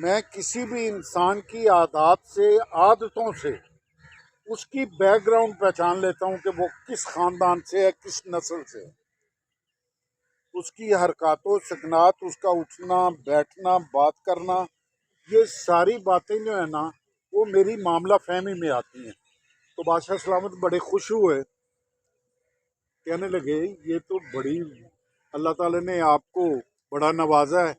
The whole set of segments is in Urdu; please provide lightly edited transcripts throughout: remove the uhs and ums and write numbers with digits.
میں کسی بھی انسان کی عادتوں سے اس کی بیک گراؤنڈ پہچان لیتا ہوں کہ وہ کس خاندان سے ہے، کس نسل سے ہے۔ اس کی حرکات و سکنات، اس کا اٹھنا بیٹھنا، بات کرنا، یہ ساری باتیں جو ہے نا وہ میری معاملہ فہمی میں آتی ہیں۔ تو بادشاہ سلامت بڑے خوش ہوئے، کہنے لگے یہ تو بڑی اللہ تعالی نے آپ کو بڑا نوازا ہے۔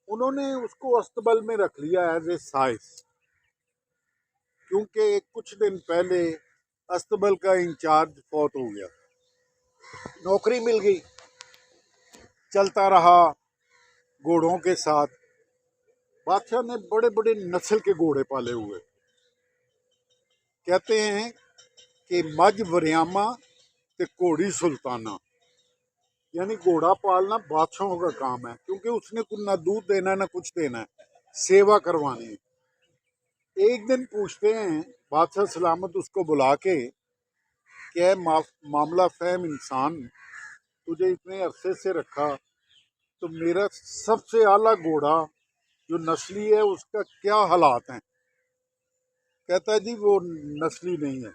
انہوں نے اس کو استبل میں رکھ لیا ایز اے سائز، کیونکہ کچھ دن پہلے استبل کا انچارج فوت ہو گیا، نوکری مل گئی، چلتا رہا گھوڑوں کے ساتھ۔ بادشاہ نے بڑے بڑے نسل کے گھوڑے پالے ہوئے، کہتے ہیں کہ مجھ وریامہ تے گھوڑی سلطانہ، یعنی گھوڑا پالنا بادشاہوں کا کام ہے، کیونکہ اس نے نہ دودھ دینا ہے نہ کچھ دینا ہے، سیوا کروانی ہے۔ ایک دن پوچھتے ہیں بادشاہ سلامت اس کو بلا کے کہ اے معاملہ فہم انسان، تجھے اتنے عرصے سے رکھا تو میرا سب سے اعلیٰ گھوڑا جو نسلی ہے اس کا کیا حالات ہیں؟ کہتا ہے جی وہ نسلی نہیں ہے۔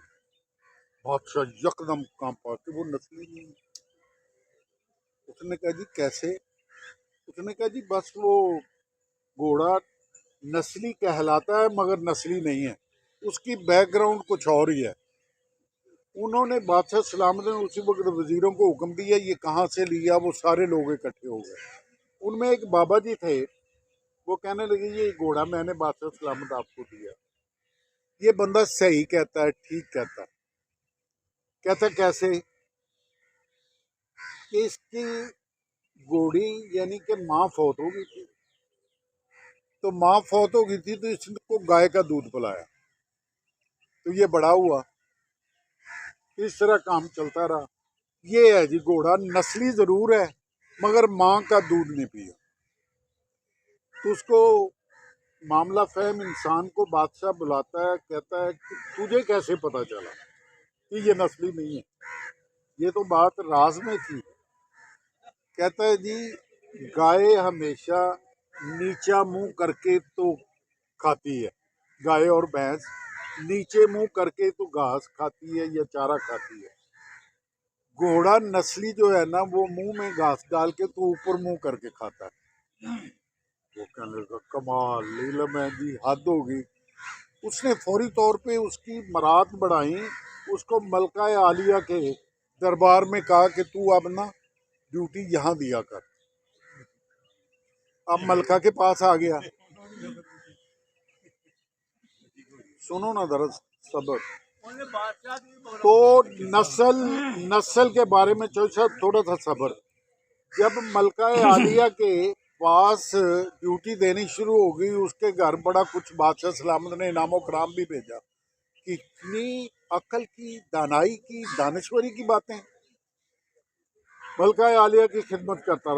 بادشاہ یکدم کانپا کہ وہ نسلی نہیں ہے۔ اس نے کہا جی کیسے؟ اس نے کہا جی بس وہ گھوڑا نسلی کہلاتا ہے مگر نسلی نہیں ہے، اس کی بیک گراؤنڈ کچھ اور ہی ہے۔ انہوں نے بادشاہ سلامت نے اسی وقت وزیروں کو حکم دیا یہ کہاں سے لیا، وہ سارے لوگ اکٹھے ہو گئے۔ ان میں ایک بابا جی تھے، وہ کہنے لگے یہ گھوڑا میں نے بادشاہ سلامت آپ کو دیا، یہ بندہ صحیح کہتا ہے، ٹھیک کہتا ہے۔ کہتا کیسے؟ کہ اس کی گھوڑی یعنی کہ ماں فوت ہو گئی تھی، تو ماں فوت ہو گئی تھی تو اس کو گائے کا دودھ پلایا، تو یہ بڑا ہوا، اس طرح کام چلتا رہا۔ یہ ہے جی گھوڑا نسلی ضرور ہے مگر ماں کا دودھ نہیں پیا۔ تو اس کو معاملہ فہم انسان کو بادشاہ بلاتا ہے، کہتا ہے کہ تجھے کیسے پتا چلا کہ یہ نسلی نہیں ہے؟ یہ تو بات راز میں تھی۔ کہتا ہے جی گائے ہمیشہ نیچا منہ کر کے تو کھاتی ہے، گائے اور بھینس نیچے منہ کر کے تو گھاس کھاتی ہے یا چارہ کھاتی ہے۔ گھوڑا نسلی جو ہے نا وہ منہ میں گھاس ڈال کے تو اوپر منہ کر کے کھاتا ہے۔ وہ کہنے لگا کمال لیلم ہے جی، حد ہوگی۔ اس نے فوری طور پہ اس کی مراد بڑھائیں، اس کو ملکہ عالیہ کے دربار میں کہا کہ تو اب نا ڈیوٹی یہاں دیا کر۔ اب ملکہ کے پاس آ گیا۔ سنو نا ذرا صبر۔ تو نسل کے بارے میں تھوڑا سا صبر۔ جب ملکہ عالیہ کے پاس ڈیوٹی دینی شروع ہو گئی، اس کے گھر بڑا کچھ بادشاہ سلامت نے انعام و کرام بھی بھیجا۔ کتنی عقل کی، دانائی کی، دانشوری کی باتیں۔ ملکہ عالیہ کی خدمت کرتا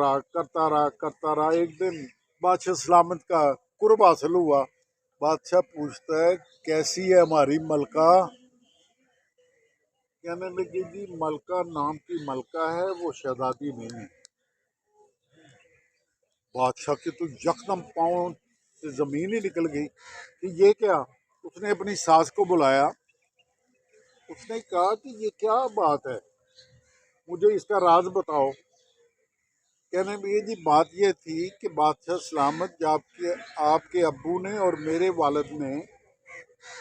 رہا۔ ایک دن بادشاہ سلامت کا قرب حاصل ہوا۔ بادشاہ پوچھتا ہے کیسی ہے ہماری ملکہ؟ کہنے لگی جی ملکہ نام کی ملکہ ہے، وہ شہزادی نہیں ہے۔ بادشاہ کے تو یکدم پاؤں سے زمین ہی نکل گئی کہ یہ کیا؟ اس نے اپنی ساس کو بلایا، اس نے کہا کہ یہ کیا بات ہے، مجھے اس کا راز بتاؤ۔ کہنے لگے جی بات یہ تھی کہ بادشاہ سلامت جب آپ کے ابو نے اور میرے والد نے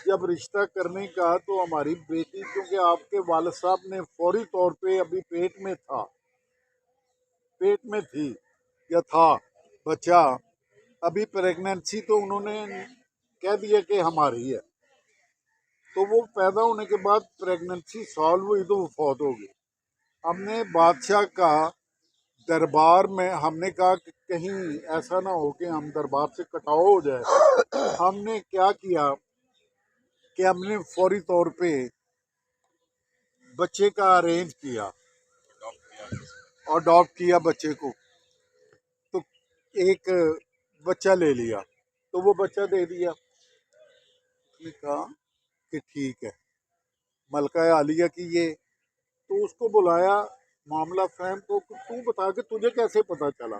جب رشتہ کرنے کا تو ہماری بیٹی، کیونکہ آپ کے والد صاحب نے فوری طور پہ ابھی پیٹ میں تھی یا تھا بچہ، ابھی پریگننسی، تو انہوں نے کہہ دیا کہ ہماری ہے۔ تو وہ پیدا ہونے کے بعد پریگننسی سالو ہوئی تو وہ فوت ہو گئی۔ ہم نے بادشاہ کا دربار میں ہم نے کہا کہ کہیں ایسا نہ ہو کہ ہم دربار سے کٹاؤ ہو جائے۔ ہم نے کیا کیا کہ ہم نے فوری طور پہ بچے کا ارینج کیا اور اڈاپٹ کیا بچے کو، تو ایک بچہ لے لیا، تو وہ بچہ دے دیا۔ اس نے کہا کہ ٹھیک ہے ملکہ عالیہ کی یہ، تو اس کو بلایا معاملہ فہم کو کہ تو بتا کہ تجھے کیسے پتا چلا؟